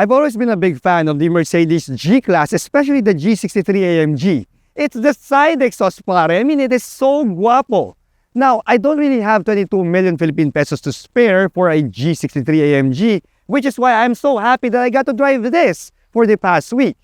I've always been a big fan of the Mercedes G-Class, especially the G63 AMG. It's the side exhaust, pare. I mean, it is so guapo. Now, I don't really have 22 million Philippine pesos to spare for a G63 AMG, which is why I'm so happy that I got to drive this for the past week.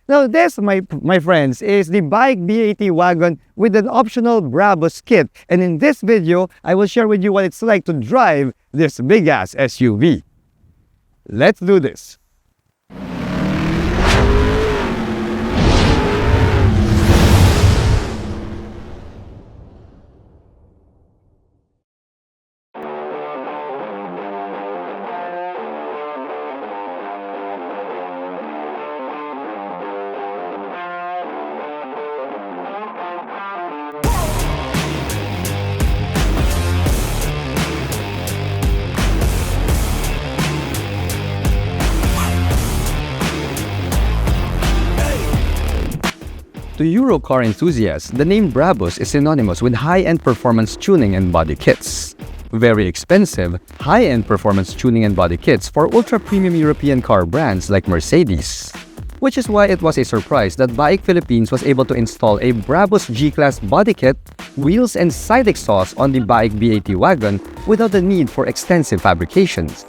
Now, this, my friends, is the BAIC B80 Wagon with an optional Brabus kit. And in this video, I will share with you what it's like to drive this big-ass SUV. Let's do this. To Euro car enthusiasts, the name Brabus is synonymous with high-end performance tuning and body kits. Very expensive, high-end performance tuning and body kits for ultra-premium European car brands like Mercedes. Which is why it was a surprise that BAIC Philippines was able to install a Brabus G-Class body kit, wheels and side exhaust on the BAIC B80 Wagon without the need for extensive fabrications.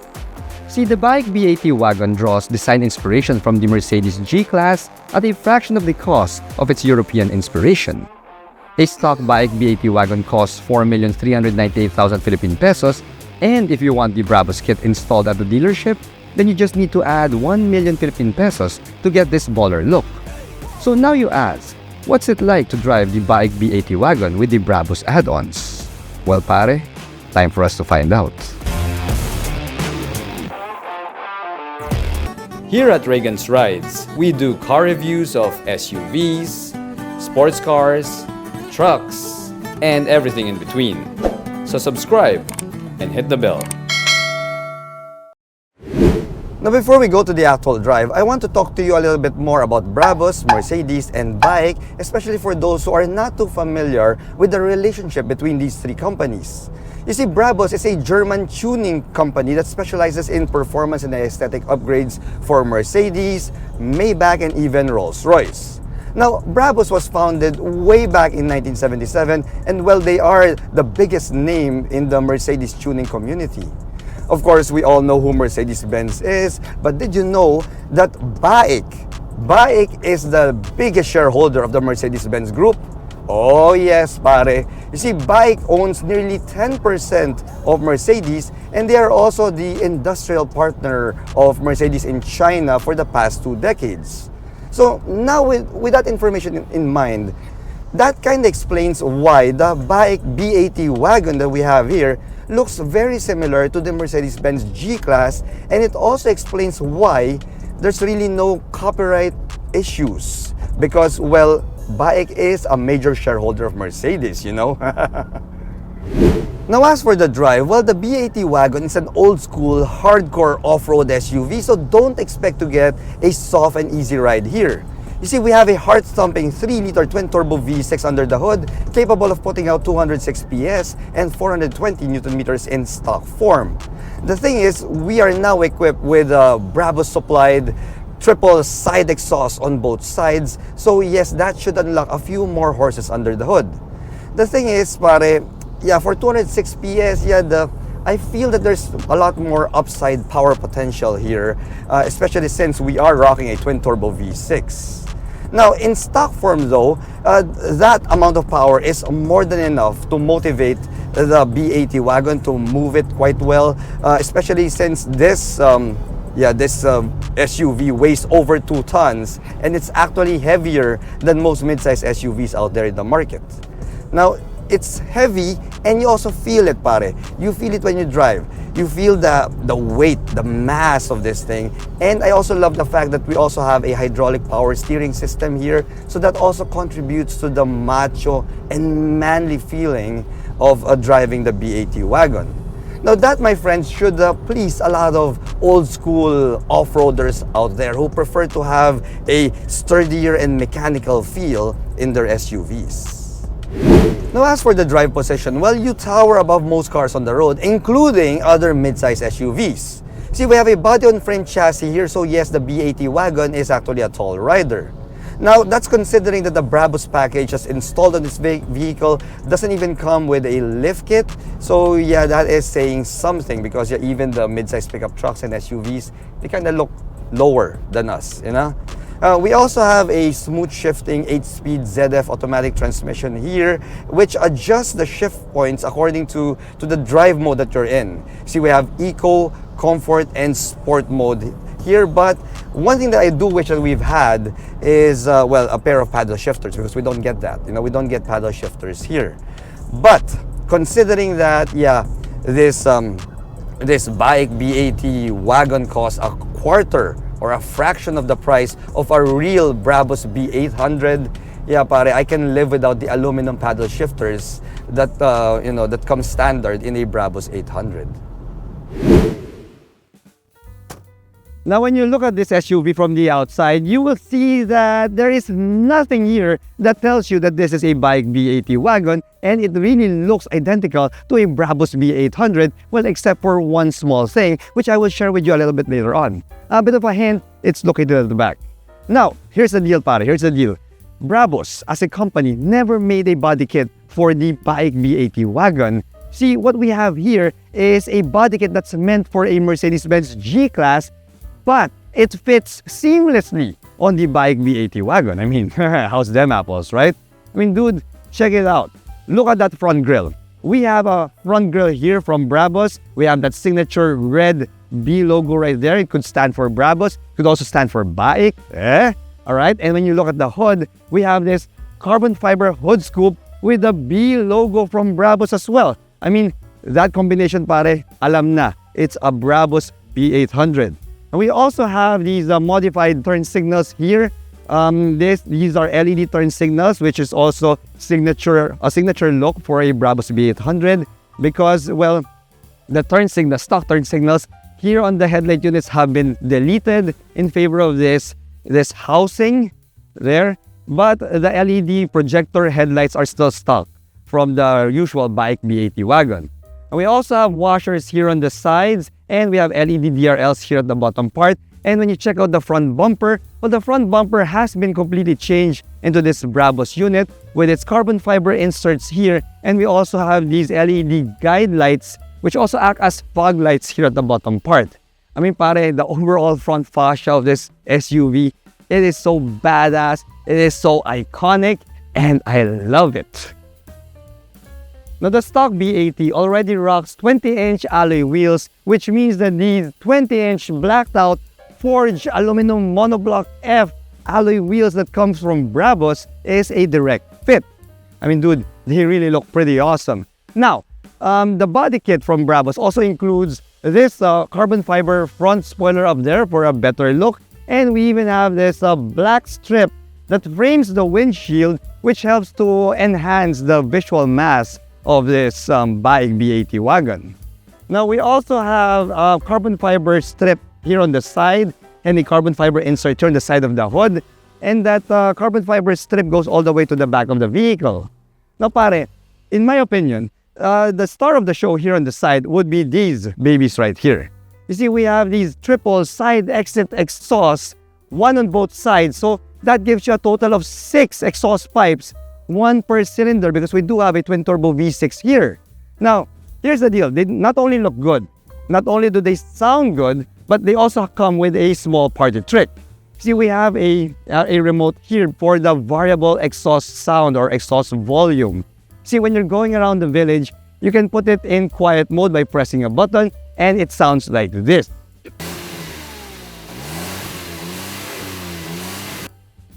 See, the BAIC B80 Wagon draws design inspiration from the Mercedes G-Class at a fraction of the cost of its European inspiration. A stock BAIC B80 Wagon costs 4,398,000 Philippine pesos, and if you want the Brabus kit installed at the dealership, then you just need to add 1 million Philippine pesos to get this baller look. So now you ask, what's it like to drive the BAIC B80 Wagon with the Brabus add-ons? Well, pare, time for us to find out. Here at Reagan's Rides, we do car reviews of SUVs, sports cars, trucks, and everything in between. So subscribe and hit the bell. Now, before we go to the actual drive, I want to talk to you a little bit more about Brabus, Mercedes, and BAIC, especially for those who are not too familiar with the relationship between these three companies. You see, Brabus is a German tuning company that specializes in performance and aesthetic upgrades for Mercedes, Maybach, and even Rolls-Royce. Now, Brabus was founded way back in 1977, and well, they are the biggest name in the Mercedes tuning community. Of course, we all know who Mercedes Benz is, but did you know that BAIC is the biggest shareholder of the Mercedes Benz group? Oh yes, pare. You see, BAIC owns nearly 10% of Mercedes, and they are also the industrial partner of Mercedes in China for the past 2 decades. So now with that information in mind, that kind of explains why the BAIC B80 Wagon that we have here looks very similar to the Mercedes Benz G-Class, and it also explains why there's really no copyright issues because, well, BAIC is a major shareholder of Mercedes, you know. Now, as for the drive, well, the B80 Wagon is an old-school, hardcore off-road SUV, so don't expect to get a soft and easy ride here. You see, we have a heart-stomping 3-liter twin-turbo V6 under the hood, capable of putting out 206 PS and 420 Nm in stock form. The thing is, we are now equipped with Brabus-supplied triple side exhaust on both sides, so yes, that should unlock a few more horses under the hood. The thing is, pare, yeah, for 206 PS, yeah, I feel that there's a lot more upside power potential here, especially since we are rocking a twin-turbo V6. Now, in stock form though, that amount of power is more than enough to motivate the B80 Wagon to move it quite well, especially since this SUV weighs over 2 tons, and it's actually heavier than most mid-size SUVs out there in the market. Now, it's heavy, and you also feel it, pare. You feel it when you drive. You feel the weight, the mass of this thing. And I also love the fact that we also have a hydraulic power steering system here, so that also contributes to the macho and manly feeling of driving the B80 Wagon. Now that, my friends, should please a lot of old-school off-roaders out there who prefer to have a sturdier and mechanical feel in their SUVs. Now, as for the drive position, well, you tower above most cars on the road, including other mid-size SUVs. See, we have a body-on-frame chassis here, so yes, the B80 Wagon is actually a tall rider. Now, that's considering that the Brabus package just installed on this vehicle doesn't even come with a lift kit. So yeah, that is saying something, because yeah, even the mid-size pickup trucks and SUVs, they kind of look lower than us, you know? We also have a smooth shifting 8-speed ZF automatic transmission here, which adjusts the shift points according to the drive mode that you're in. See, we have Eco, Comfort, and Sport mode here, but one thing that I do wish that we've had is, well, a pair of paddle shifters, because we don't get that. You know, we don't get paddle shifters here. But considering that, yeah, this BAIC B80 Wagon costs a quarter or a fraction of the price of a real Brabus B800, yeah, pare, I can live without the aluminum paddle shifters that you know, that come standard in a Brabus 800. Now, when you look at this SUV from the outside, you will see that there is nothing here that tells you that this is a BAIC B80 Wagon, and it really looks identical to a Brabus B800, well, except for one small thing, which I will share with you a little bit later on. A bit of a hint, it's located at the back. Now, here's the deal, pare, here's the deal. Brabus, as a company, never made a body kit for the BAIC B80 Wagon. See, what we have here is a body kit that's meant for a Mercedes Benz G-Class, but it fits seamlessly on the BAIC B80 Wagon. I mean, how's them apples, right? I mean, dude, check it out. Look at that front grille. We have a front grille here from Brabus. We have that signature red B logo right there. It could stand for Brabus. It could also stand for BAIC. All right. And when you look at the hood, we have this carbon fiber hood scoop with the B logo from Brabus as well. I mean, that combination, pare, alam na. It's a Brabus B800. And we also have these modified turn signals here. These are LED turn signals, which is also a signature look for a Brabus B800, because, well, the stock turn signals here on the headlight units have been deleted in favor of this housing there, but the LED projector headlights are still stock from the usual BAIC B80 Wagon. And we also have washers here on the sides, and we have LED DRLs here at the bottom part. And when you check out the front bumper, well, the front bumper has been completely changed into this Brabus unit with its carbon fiber inserts here. And we also have these LED guide lights, which also act as fog lights here at the bottom part. I mean, pare, the overall front fascia of this SUV, it is so badass, it is so iconic, and I love it. Now, the stock B80 already rocks 20-inch alloy wheels, which means that these 20-inch blacked out forged aluminum monoblock F alloy wheels that comes from Brabus is a direct fit. I mean, dude, they really look pretty awesome. Now, the body kit from Brabus also includes this carbon fiber front spoiler up there for a better look, and we even have this black strip that frames the windshield, which helps to enhance the visual mass of this BAIC B80 Wagon. Now, we also have a carbon fiber strip here on the side and a carbon fiber insert here on the side of the hood, and that carbon fiber strip goes all the way to the back of the vehicle. Now, pare, in my opinion, the star of the show here on the side would be these babies right here. You see, we have these triple side exit exhausts, one on both sides, so that gives you a total of 6 exhaust pipes, one per cylinder, because we do have a twin turbo V6 here. Now, here's the deal. They not only look good, not only do they sound good, but they also come with a small party trick. See, we have a remote here for the variable exhaust sound or exhaust volume. See, when you're going around the village, you can put it in quiet mode by pressing a button, and it sounds like this.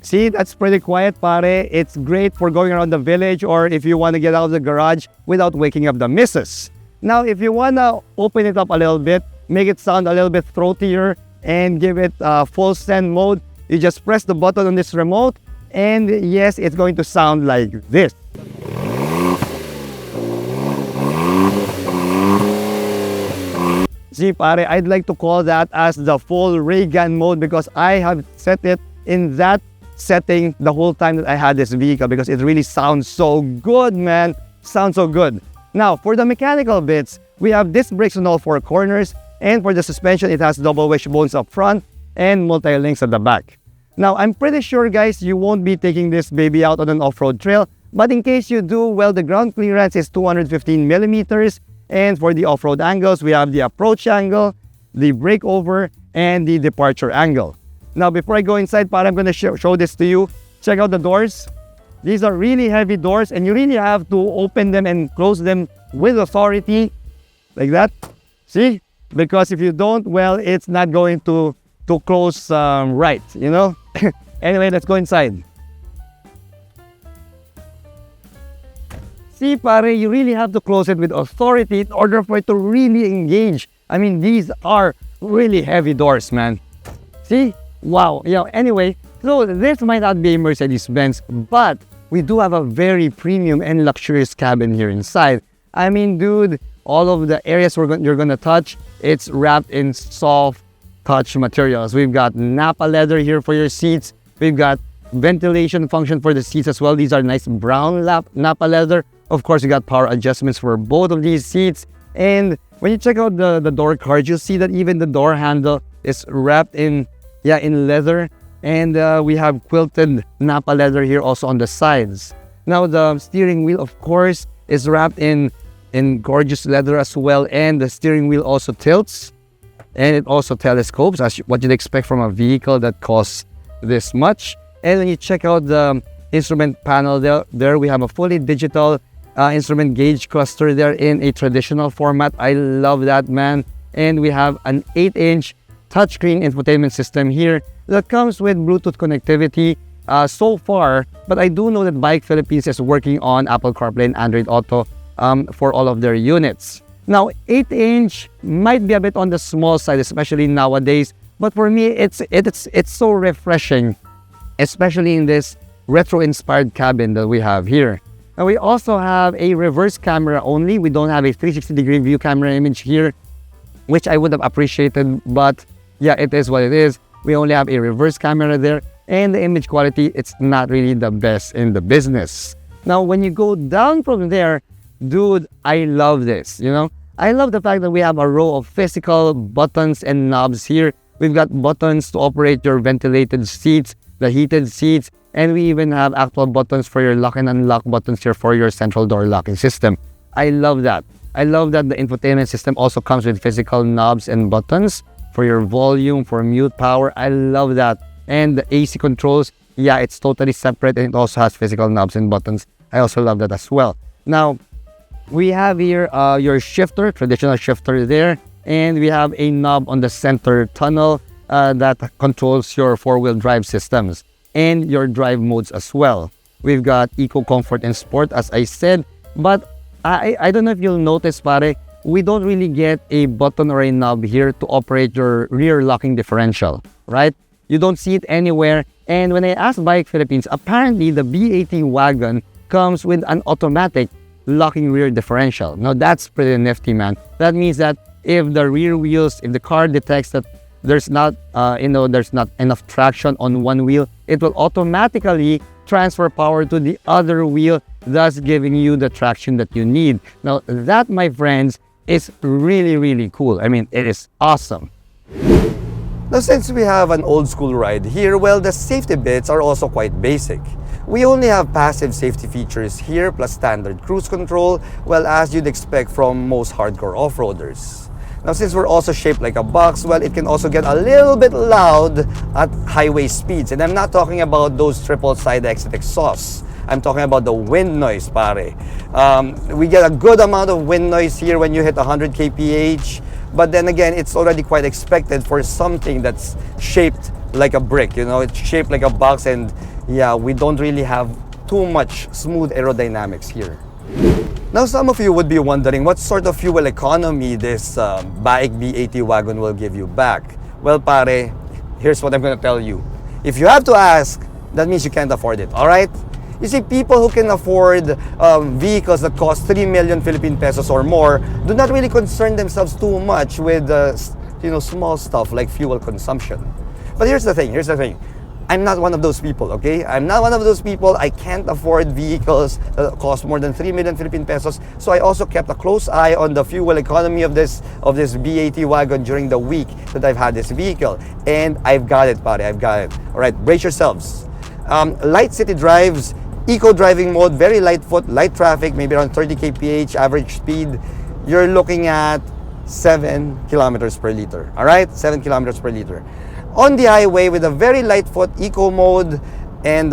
See, that's pretty quiet, pare. It's great for going around the village, or if you want to get out of the garage without waking up the missus. Now, if you want to open it up a little bit, make it sound a little bit throatier, and give it full send mode, you just press the button on this remote, and yes, it's going to sound like this. See, pare, I'd like to call that as the full ray gun mode, because I have set it in that setting the whole time that I had this vehicle, because it really sounds so good, man. Sounds so good. Now, for the mechanical bits, we have disc brakes on all 4 corners, And for the suspension, it has double wishbones up front and multi-links at the back. Now, I'm pretty sure, guys, you won't be taking this baby out on an off-road trail. But in case you do, well, the ground clearance is 215 millimeters. And for the off-road angles, we have the approach angle, the breakover, and the departure angle. Now, before I go inside, I'm going to show this to you. Check out the doors. These are really heavy doors, and you really have to open them and close them with authority, like that. See? Because if you don't, well, it's not going to close right, you know? Anyway, let's go inside. See, pare, you really have to close it with authority in order for it to really engage. I mean, these are really heavy doors, man. See? Wow. Anyway, so this might not be a Mercedes Benz, but we do have a very premium and luxurious cabin here inside. I mean, dude, all of the areas you're gonna touch, it's wrapped in soft touch materials. We've got Napa leather here for your seats. We've got ventilation function for the seats as well. These are nice brown Napa leather. Of course, you got power adjustments for both of these seats. And when you check out the door cards, you'll see that even the door handle is wrapped in leather. And we have quilted Napa leather here also on the sides. Now, the steering wheel, of course, is wrapped in gorgeous leather as well. And the steering wheel also tilts. And it also telescopes, as what you'd expect from a vehicle that costs this much. And when you check out the instrument panel there we have a fully digital instrument gauge cluster there in a traditional format. I love that, man. And we have an 8-inch touchscreen infotainment system here that comes with Bluetooth connectivity so far. But I do know that BAIC Philippines is working on Apple CarPlay and Android Auto for all of their units. Now, 8-inch might be a bit on the small side, especially nowadays. But for me, it's so refreshing, especially in this retro-inspired cabin that we have here. Now, we also have a reverse camera only. We don't have a 360-degree view camera image here, which I would have appreciated. But yeah, it is what it is. We only have a reverse camera there. And the image quality, it's not really the best in the business. Now, when you go down from there, dude, I love this, you know? I love the fact that we have a row of physical buttons and knobs here. We've got buttons to operate your ventilated seats, the heated seats, and we even have actual buttons for your lock and unlock buttons here for your central door locking system. I love that. I love that the infotainment system also comes with physical knobs and buttons for your volume, for mute, power. I love that. And the AC controls, yeah, it's totally separate, and it also has physical knobs and buttons. I also love that as well. Now, we have here your shifter, traditional shifter there, and we have a knob on the center tunnel that controls your four-wheel drive systems and your drive modes as well. We've got Eco, Comfort, and Sport, as I said, but I don't know if you'll notice, pare, we don't really get a button or a knob here to operate your rear locking differential, right? You don't see it anywhere. And when I asked BAIC Philippines, apparently the B80 Wagon comes with an automatic locking rear differential. Now, that's pretty nifty, man. That means that if the rear wheels, if the car detects that there's not enough traction on one wheel, it will automatically transfer power to the other wheel, thus giving you the traction that you need. Now, that, my friends, is really, really cool. I mean, it is awesome. Now, since we have an old school ride here, well, the safety bits are also quite basic. We only have passive safety features here, plus standard cruise control, well, as you'd expect from most hardcore off-roaders. Now, since we're also shaped like a box, well, it can also get a little bit loud at highway speeds. And I'm not talking about those triple side exit exhausts. I'm talking about the wind noise, pare. We get a good amount of wind noise here when you hit 100 kph. But then again, it's already quite expected for something that's shaped like a brick, you know, it's shaped like a box, and yeah, we don't really have too much smooth aerodynamics here. Now, some of you would be wondering what sort of fuel economy this BAIC B80 Wagon will give you back. Well, pare, here's what I'm going to tell you. If you have to ask, that means you can't afford it, all right? You see, people who can afford vehicles that cost 3 million Philippine pesos or more do not really concern themselves too much with small stuff like fuel consumption. But here's the thing. I'm not one of those people, okay? I'm not one of those people. I can't afford vehicles that cost more than 3 million Philippine pesos. So I also kept a close eye on the fuel economy of this B80 wagon during the week that I've had this vehicle. And I've got it, pare. I've got it. All right, brace yourselves. Light city drives, eco driving mode, very light foot, light traffic, maybe around 30 kph average speed. You're looking at 7 kilometers per liter. All right, 7 kilometers per liter. On the highway with a very light foot, eco mode, and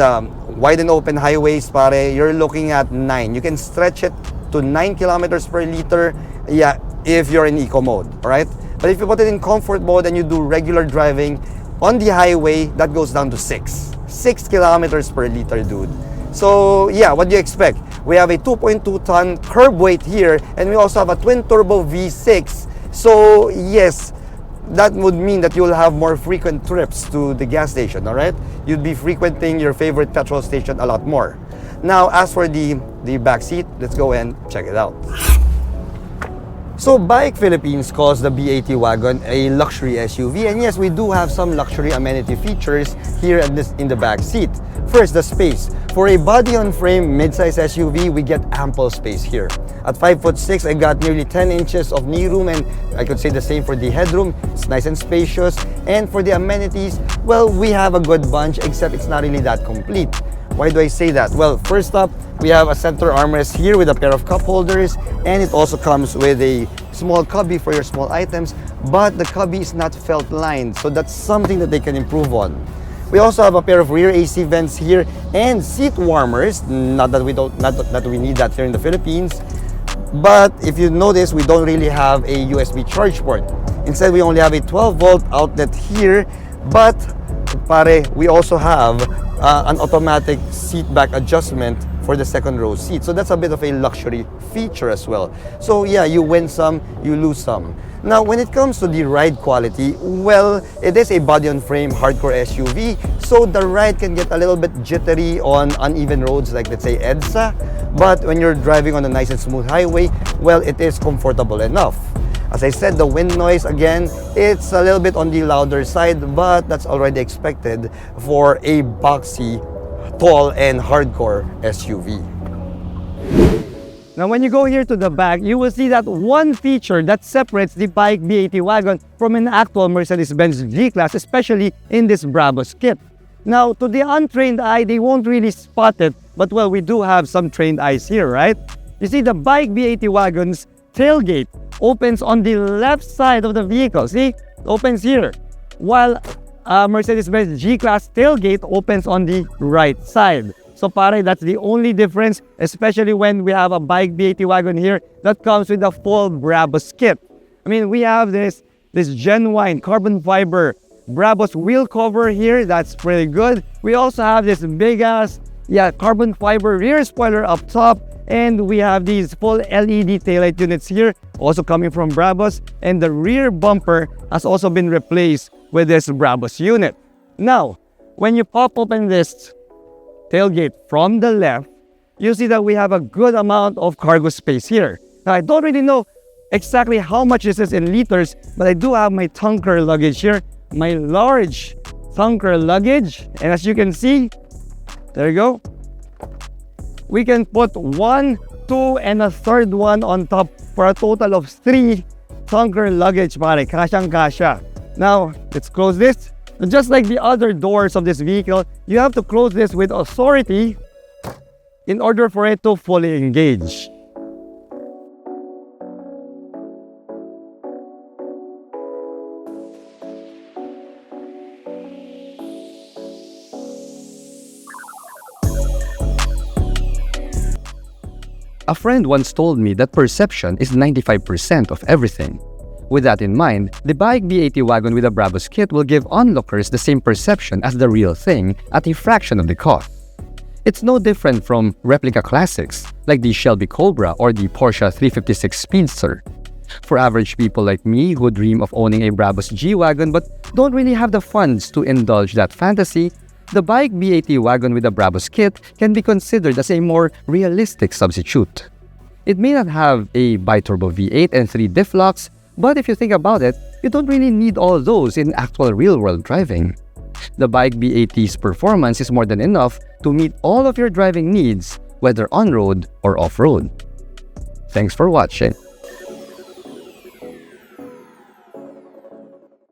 wide and open highways, pare, you're looking at 9. You can stretch it to 9 kilometers per liter, yeah, if you're in eco mode, all right? But if you put it in comfort mode and you do regular driving on the highway, that goes down to 6. 6 kilometers per liter, dude. So yeah, what do you expect? We have a 2.2 ton curb weight here, and we also have a twin turbo V6. So yes, that would mean that you'll have more frequent trips to the gas station, all right? You'd be frequenting your favorite petrol station a lot more. Now, as for the back seat, let's go and check it out. So, BAIC Philippines calls the B80 Wagon a luxury SUV, and yes, we do have some luxury amenity features here in the back seat. First, the space. For a body-on-frame mid-size SUV, we get ample space here. At 5'6", I got nearly 10 inches of knee room, and I could say the same for the headroom. It's nice and spacious. And for the amenities, well, we have a good bunch, except it's not really that complete. Why do I say that? Well, first up, we have a center armrest here with a pair of cup holders, and it also comes with a small cubby for your small items, but the cubby is not felt lined, so that's something that they can improve on. We also have a pair of rear AC vents here and seat warmers. Not that we need that here in the Philippines, but if you notice, we don't really have a USB charge port. Instead, we only have a 12-volt outlet here, but pare, we also have an automatic seat back adjustment for the second row seat. So that's a bit of a luxury feature as well. So yeah, you win some, you lose some. Now, when it comes to the ride quality, well, it is a body-on-frame hardcore SUV, so the ride can get a little bit jittery on uneven roads like, let's say, EDSA. But when you're driving on a nice and smooth highway, well, it is comfortable enough. As I said, the wind noise, again, it's a little bit on the louder side, but that's already expected for a boxy, tall, and hardcore SUV. Now, when you go here to the back, you will see that one feature that separates the BAIC B80 Wagon from an actual Mercedes Benz G-Class, especially in this Brabus kit. Now, to the untrained eye, they won't really spot it, but well, we do have some trained eyes here, right? You see, the BAIC B80 Wagon's tailgate opens on the left side of the vehicle. See, it opens here, while Mercedes-Benz G-Class tailgate opens on the right side. So pare, that's the only difference, especially when we have a BAIC B80 Wagon here that comes with a full Brabus kit. I mean, we have this genuine carbon fiber Brabus wheel cover here. That's pretty good. We also have this big ass, carbon fiber rear spoiler up top. And we have these full LED taillight units here, also coming from Brabus. And the rear bumper has also been replaced with this Brabus unit. Now, when you pop open this tailgate from the left, you see that we have a good amount of cargo space here. Now, I don't really know exactly how much this is in liters, but I do have my tanker luggage here, my large tanker luggage. And as you can see, there you go. We can put 1, 2, and a third one on top for a total of 3 tanker luggage, pare. Kasyang kasya. Now, let's close this. Just like the other doors of this vehicle, you have to close this with authority in order for it to fully engage. A friend once told me that perception is 95% of everything. With that in mind, the BAIC B80 Wagon with a Brabus kit will give onlookers the same perception as the real thing at a fraction of the cost. It's no different from replica classics like the Shelby Cobra or the Porsche 356 Speedster. For average people like me who dream of owning a Brabus G-Wagon but don't really have the funds to indulge that fantasy, the BAIC B80 Wagon with a Brabus kit can be considered as a more realistic substitute. It may not have a bi-turbo V8 and 3 diff locks, but if you think about it, you don't really need all those in actual real-world driving. the BAIC B80's performance is more than enough to meet all of your driving needs, whether on-road or off-road. Thanks for watching.